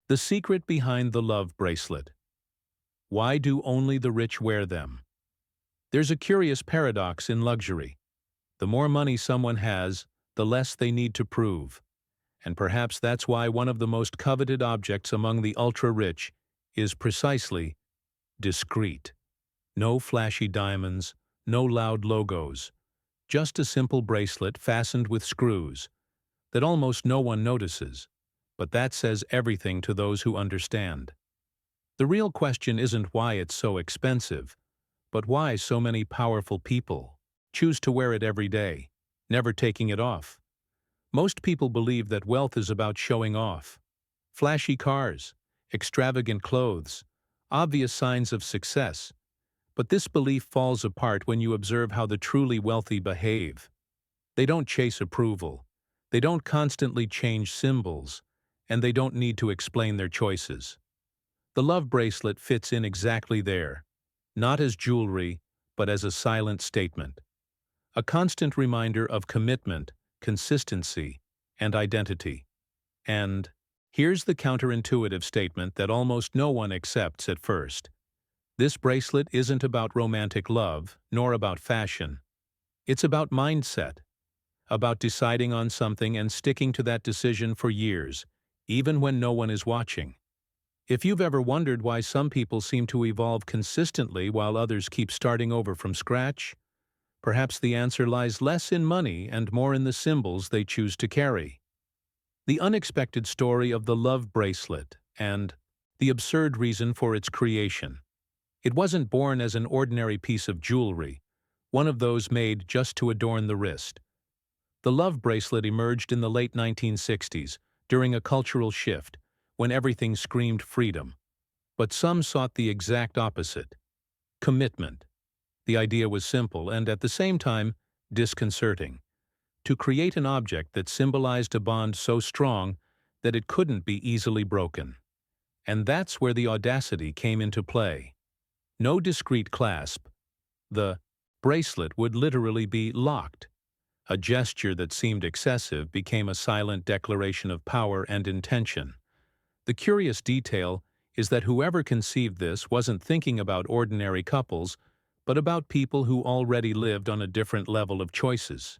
The secret behind the love bracelet. Why do only the rich wear them? There's a curious paradox in luxury. The more money someone has, the less they need to prove. And perhaps that's why one of the most coveted objects among the ultra-rich is precisely discreet. No flashy diamonds, no loud logos, just a simple bracelet fastened with screws that almost no one notices, but that says everything to those who understand. The real question isn't why it's so expensive, but why so many powerful people choose to wear it every day, never taking it off. Most people believe that wealth is about showing off. Flashy cars, extravagant clothes, obvious signs of success. But this belief falls apart when you observe how the truly wealthy behave. They don't chase approval. They don't constantly change symbols, and they don't need to explain their choices. The love bracelet fits in exactly there, not as jewelry, but as a silent statement. A constant reminder of commitment, consistency, and identity. And here's the counterintuitive statement that almost no one accepts at first. This bracelet isn't about romantic love, nor about fashion. It's about mindset, about deciding on something and sticking to that decision for years, even when no one is watching. If you've ever wondered why some people seem to evolve consistently while others keep starting over from scratch, perhaps the answer lies less in money and more in the symbols they choose to carry. The unexpected story of the love bracelet and the absurd reason for its creation. It wasn't born as an ordinary piece of jewelry, one of those made just to adorn the wrist. The love bracelet emerged in the late 1960s during a cultural shift when everything screamed freedom. But some sought the exact opposite: commitment. The idea was simple and, at the same time, disconcerting. To create an object that symbolized a bond so strong that it couldn't be easily broken. And that's where the audacity came into play. No discreet clasp. The bracelet would literally be locked. A gesture that seemed excessive became a silent declaration of power and intention. The curious detail is that whoever conceived this wasn't thinking about ordinary couples, but about people who already lived on a different level of choices.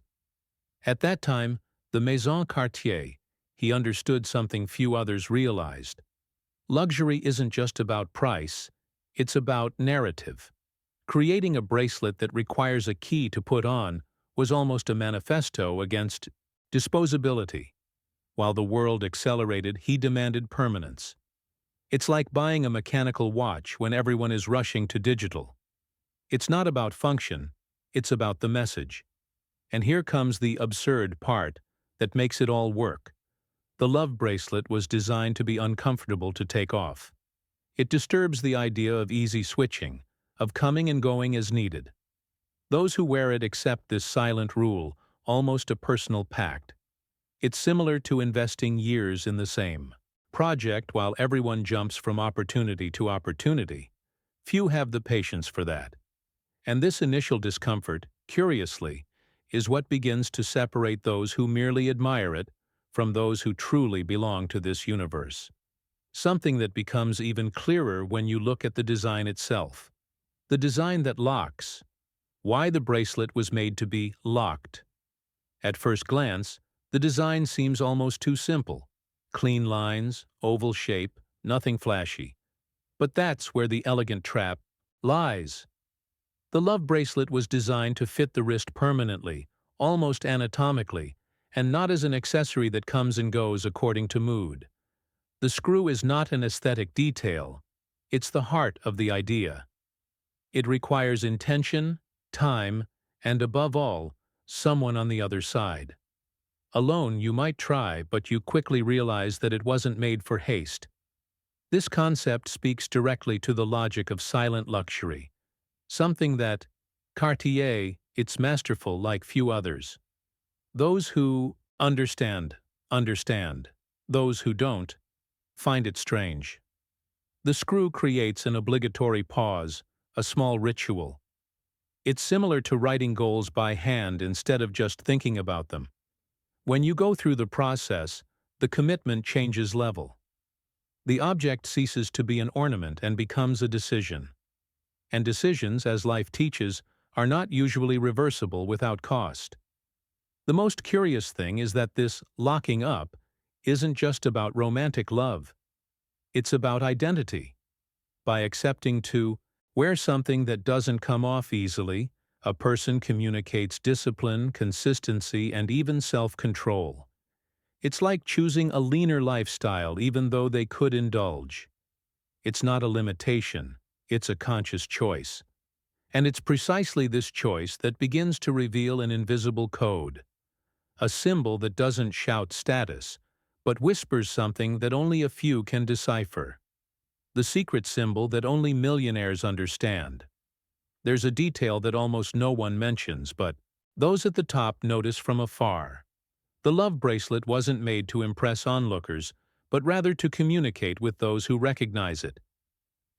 At that time, the Maison Cartier, he understood something few others realized. Luxury isn't just about price, it's about narrative. Creating a bracelet that requires a key to put on was almost a manifesto against disposability. While the world accelerated, he demanded permanence. It's like buying a mechanical watch when everyone is rushing to digital. It's not about function, it's about the message. And here comes the absurd part that makes it all work. The love bracelet was designed to be uncomfortable to take off. It disturbs the idea of easy switching, of coming and going as needed. Those who wear it accept this silent rule, almost a personal pact. It's similar to investing years in the same project while everyone jumps from opportunity to opportunity. Few have the patience for that. And this initial discomfort, curiously, is what begins to separate those who merely admire it from those who truly belong to this universe. Something that becomes even clearer when you look at the design itself. The design that locks. Why the bracelet was made to be locked. At first glance, the design seems almost too simple. Clean lines, oval shape, nothing flashy. But that's where the elegant trap lies. The love bracelet was designed to fit the wrist permanently, almost anatomically, and not as an accessory that comes and goes according to mood. The screw is not an aesthetic detail, it's the heart of the idea. It requires intention, time, and above all, someone on the other side. Alone you might try, but you quickly realize that it wasn't made for haste. This concept speaks directly to the logic of silent luxury, something that Cartier, it's masterful like few others. Those who understand. Those who don't find it strange. The screw creates an obligatory pause, a small ritual. It's similar to writing goals by hand instead of just thinking about them. When you go through the process, the commitment changes level. The object ceases to be an ornament and becomes a decision. And decisions, as life teaches, are not usually reversible without cost. The most curious thing is that this locking up isn't just about romantic love. It's about identity. By accepting to wear something that doesn't come off easily, a person communicates discipline, consistency, and even self-control. It's like choosing a leaner lifestyle even though they could indulge. It's not a limitation, it's a conscious choice. And it's precisely this choice that begins to reveal an invisible code. A symbol that doesn't shout status, but whispers something that only a few can decipher. The secret symbol that only millionaires understand. There's a detail that almost no one mentions, but those at the top notice from afar. The love bracelet wasn't made to impress onlookers, but rather to communicate with those who recognize it.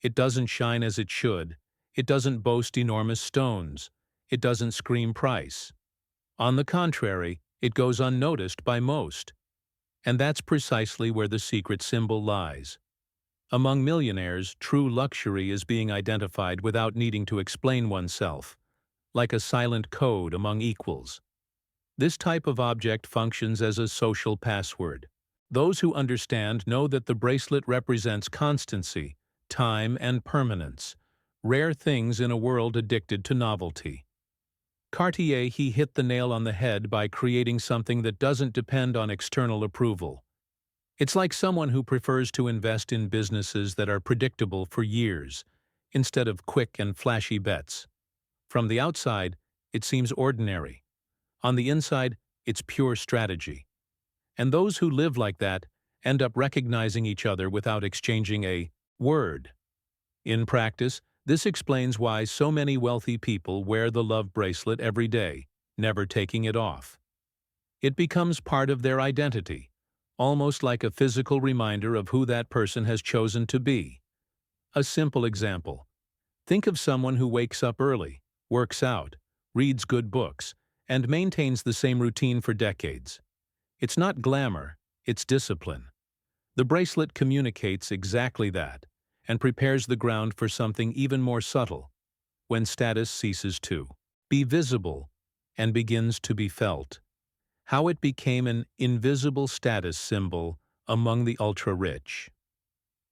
It doesn't shine as it should. It doesn't boast enormous stones. It doesn't scream price. On the contrary, it goes unnoticed by most. And that's precisely where the secret symbol lies. Among millionaires, true luxury is being identified without needing to explain oneself, like a silent code among equals. This type of object functions as a social password. Those who understand know that the bracelet represents constancy, time, and permanence, rare things in a world addicted to novelty. Cartier hit the nail on the head by creating something that doesn't depend on external approval. It's like someone who prefers to invest in businesses that are predictable for years, instead of quick and flashy bets. From the outside, it seems ordinary. On the inside, it's pure strategy. And those who live like that end up recognizing each other without exchanging a word. In practice, this explains why so many wealthy people wear the love bracelet every day, never taking it off. It becomes part of their identity, almost like a physical reminder of who that person has chosen to be. A simple example. Think of someone who wakes up early, works out, reads good books, and maintains the same routine for decades. It's not glamour, it's discipline. The bracelet communicates exactly that, and prepares the ground for something even more subtle, when status ceases to be visible and begins to be felt. How it became an invisible status symbol among the ultra-rich.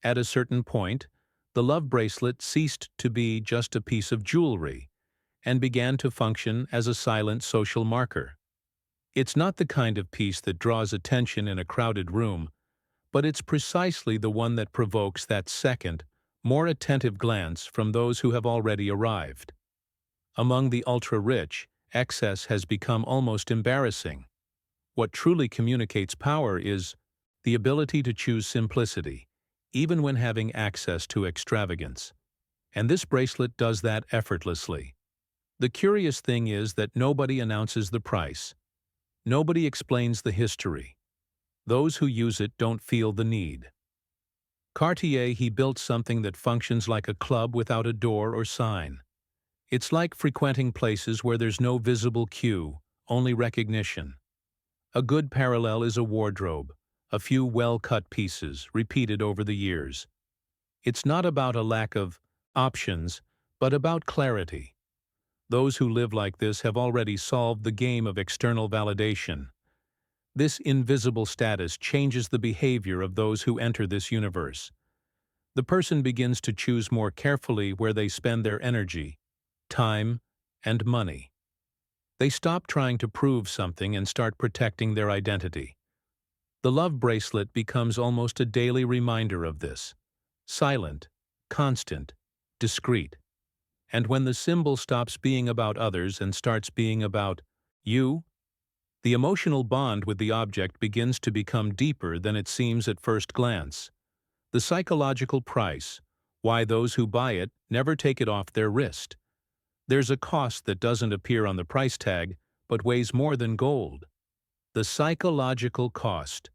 At a certain point, the love bracelet ceased to be just a piece of jewelry and began to function as a silent social marker. It's not the kind of piece that draws attention in a crowded room, but it's precisely the one that provokes that second, more attentive glance from those who have already arrived. Among the ultra-rich, excess has become almost embarrassing. What truly communicates power is the ability to choose simplicity, even when having access to extravagance. And this bracelet does that effortlessly. The curious thing is that nobody announces the price. Nobody explains the history. Those who use it don't feel the need. Cartier built something that functions like a club without a door or sign. It's like frequenting places where there's no visible cue, only recognition. A good parallel is a wardrobe, a few well-cut pieces, repeated over the years. It's not about a lack of options, but about clarity. Those who live like this have already solved the game of external validation. This invisible status changes the behavior of those who enter this universe. The person begins to choose more carefully where they spend their energy, time, and money. They stop trying to prove something and start protecting their identity. The love bracelet becomes almost a daily reminder of this. Silent, constant, discreet. And when the symbol stops being about others and starts being about you, the emotional bond with the object begins to become deeper than it seems at first glance. The psychological price, why those who buy it never take it off their wrist. There's a cost that doesn't appear on the price tag, but weighs more than gold. The psychological cost.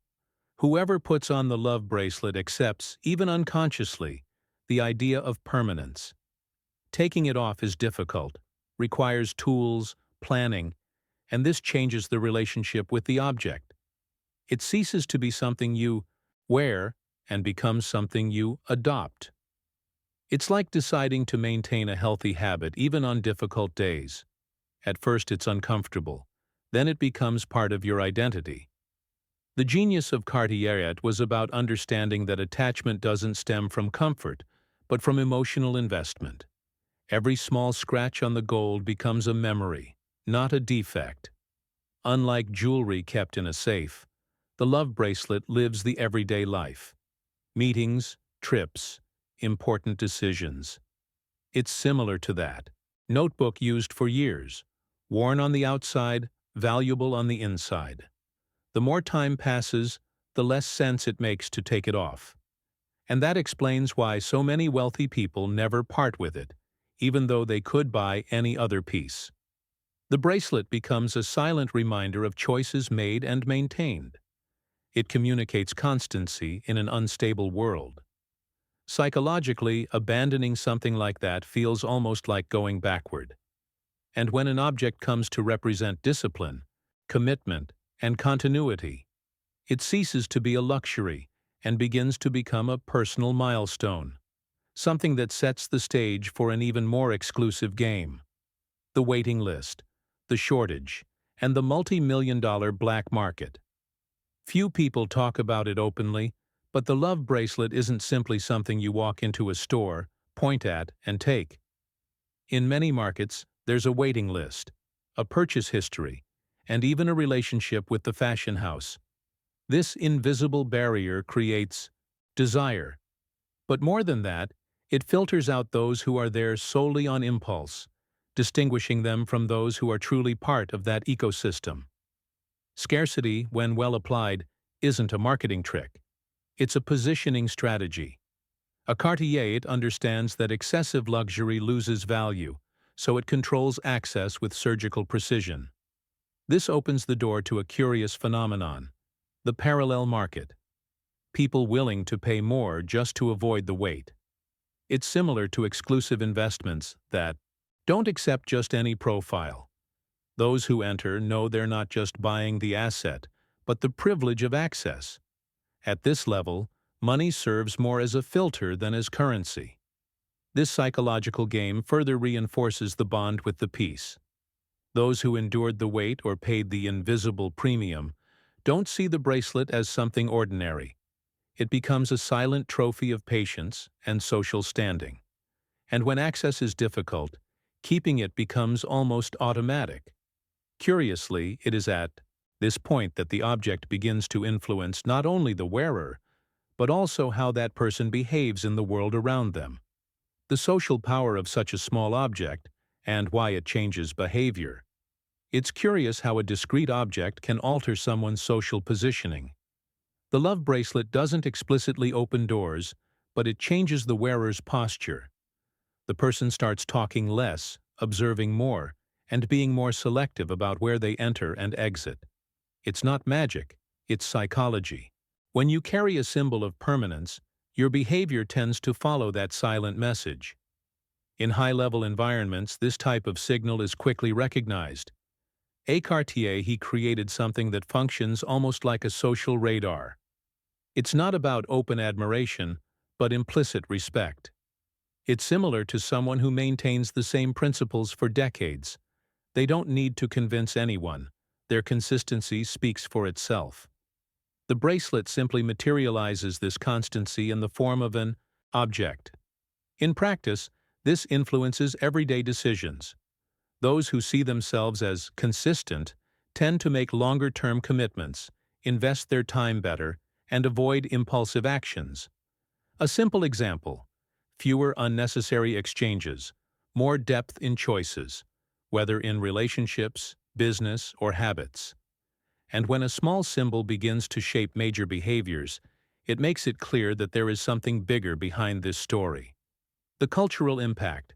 Whoever puts on the love bracelet accepts, even unconsciously, the idea of permanence. Taking it off is difficult, requires tools, planning, and this changes the relationship with the object. It ceases to be something you wear and becomes something you adopt. It's like deciding to maintain a healthy habit even on difficult days. At first it's uncomfortable, then it becomes part of your identity. The genius of Cartier was about understanding that attachment doesn't stem from comfort, but from emotional investment. Every small scratch on the gold becomes a memory, not a defect. Unlike jewelry kept in a safe, the love bracelet lives the everyday life. Meetings, trips, important decisions. It's similar to that. Notebook used for years, worn on the outside, valuable on the inside. The more time passes, the less sense it makes to take it off. And that explains why so many wealthy people never part with it, even though they could buy any other piece. The bracelet becomes a silent reminder of choices made and maintained. It communicates constancy in an unstable world. Psychologically, abandoning something like that feels almost like going backward. And when an object comes to represent discipline, commitment, and continuity, it ceases to be a luxury and begins to become a personal milestone, something that sets the stage for an even more exclusive game. The waiting list, the shortage, and the multi-million-dollar black market. Few people talk about it openly, but the love bracelet isn't simply something you walk into a store, point at, and take. In many markets, there's a waiting list, a purchase history, and even a relationship with the fashion house. This invisible barrier creates desire. But more than that, it filters out those who are there solely on impulse, distinguishing them from those who are truly part of that ecosystem. Scarcity, when well applied, isn't a marketing trick. It's a positioning strategy. A Cartier understands that excessive luxury loses value, so it controls access with surgical precision. This opens the door to a curious phenomenon: the parallel market. People willing to pay more just to avoid the wait. It's similar to exclusive investments that don't accept just any profile. Those who enter know they're not just buying the asset, but the privilege of access. At this level, money serves more as a filter than as currency. This psychological game further reinforces the bond with the piece. Those who endured the wait or paid the invisible premium don't see the bracelet as something ordinary. It becomes a silent trophy of patience and social standing. And when access is difficult, keeping it becomes almost automatic. Curiously, it is at this point that the object begins to influence not only the wearer, but also how that person behaves in the world around them. The social power of such a small object, and why it changes behavior. It's curious how a discrete object can alter someone's social positioning. The love bracelet doesn't explicitly open doors, but it changes the wearer's posture. The person starts talking less, observing more, and being more selective about where they enter and exit. It's not magic, it's psychology. When you carry a symbol of permanence, your behavior tends to follow that silent message. In high-level environments, this type of signal is quickly recognized. A Cartier, he created something that functions almost like a social radar. It's not about open admiration, but implicit respect. It's similar to someone who maintains the same principles for decades. They don't need to convince anyone. Their consistency speaks for itself. The bracelet simply materializes this constancy in the form of an object. In practice, this influences everyday decisions. Those who see themselves as consistent tend to make longer-term commitments, invest their time better, and avoid impulsive actions. A simple example: fewer unnecessary exchanges, more depth in choices, whether in relationships, business, or habits. And when a small symbol begins to shape major behaviors, it makes it clear that there is something bigger behind this story. The cultural impact,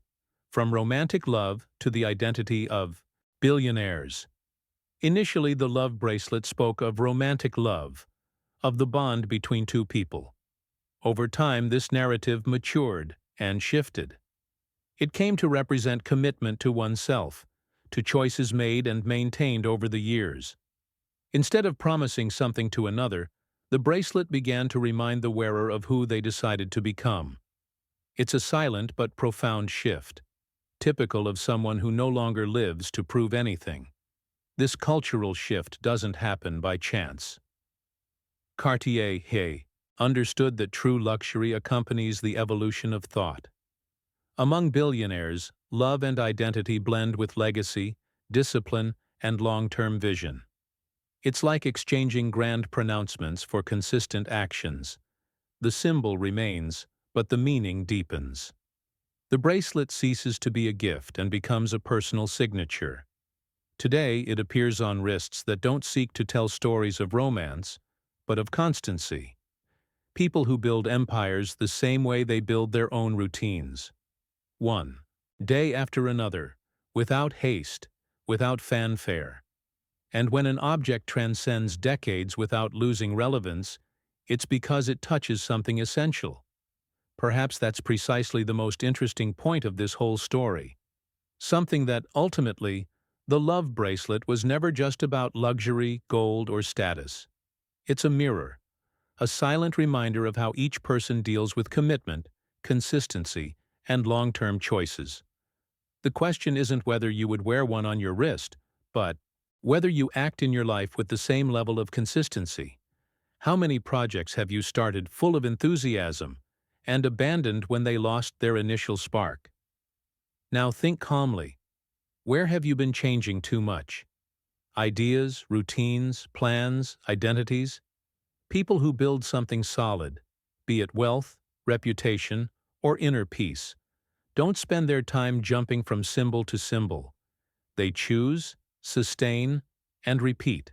from romantic love to the identity of billionaires. Initially, the love bracelet spoke of romantic love, of the bond between two people. Over time, this narrative matured and shifted. It came to represent commitment to oneself, to choices made and maintained over the years. Instead of promising something to another, The bracelet began to remind the wearer of who they decided to become. It's a silent but profound shift, typical of someone who no longer lives to prove anything. This cultural shift doesn't happen by chance. Cartier understood that true luxury accompanies the evolution of thought. Among billionaires, love and identity blend with legacy, discipline, and long-term vision. It's like exchanging grand pronouncements for consistent actions. The symbol remains, but the meaning deepens. The bracelet ceases to be a gift and becomes a personal signature. Today, it appears on wrists that don't seek to tell stories of romance, but of constancy. People who build empires the same way they build their own routines. One day after another, without haste, without fanfare. And when an object transcends decades without losing relevance, it's because it touches something essential. Perhaps that's precisely the most interesting point of this whole story. Something that, ultimately, the love bracelet was never just about luxury, gold, or status. It's a mirror, a silent reminder of how each person deals with commitment, consistency, and long-term choices. The question isn't whether you would wear one on your wrist, but whether you act in your life with the same level of consistency. How many projects have you started full of enthusiasm and abandoned when they lost their initial spark? Now think calmly. Where have you been changing too much? Ideas, routines, plans, identities? People who build something solid, be it wealth, reputation, or inner peace, don't spend their time jumping from symbol to symbol. They choose, sustain, and repeat.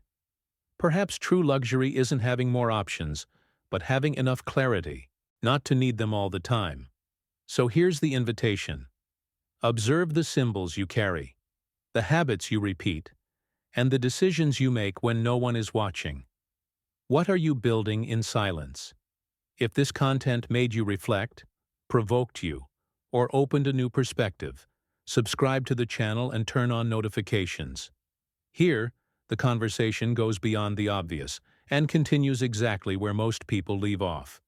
Perhaps true luxury isn't having more options, but having enough clarity, not to need them all the time. So here's the invitation. Observe the symbols you carry, the habits you repeat, and the decisions you make when no one is watching. What are you building in silence? If this content made you reflect, provoked you, or opened a new perspective, subscribe to the channel and turn on notifications. Here, the conversation goes beyond the obvious and continues exactly where most people leave off.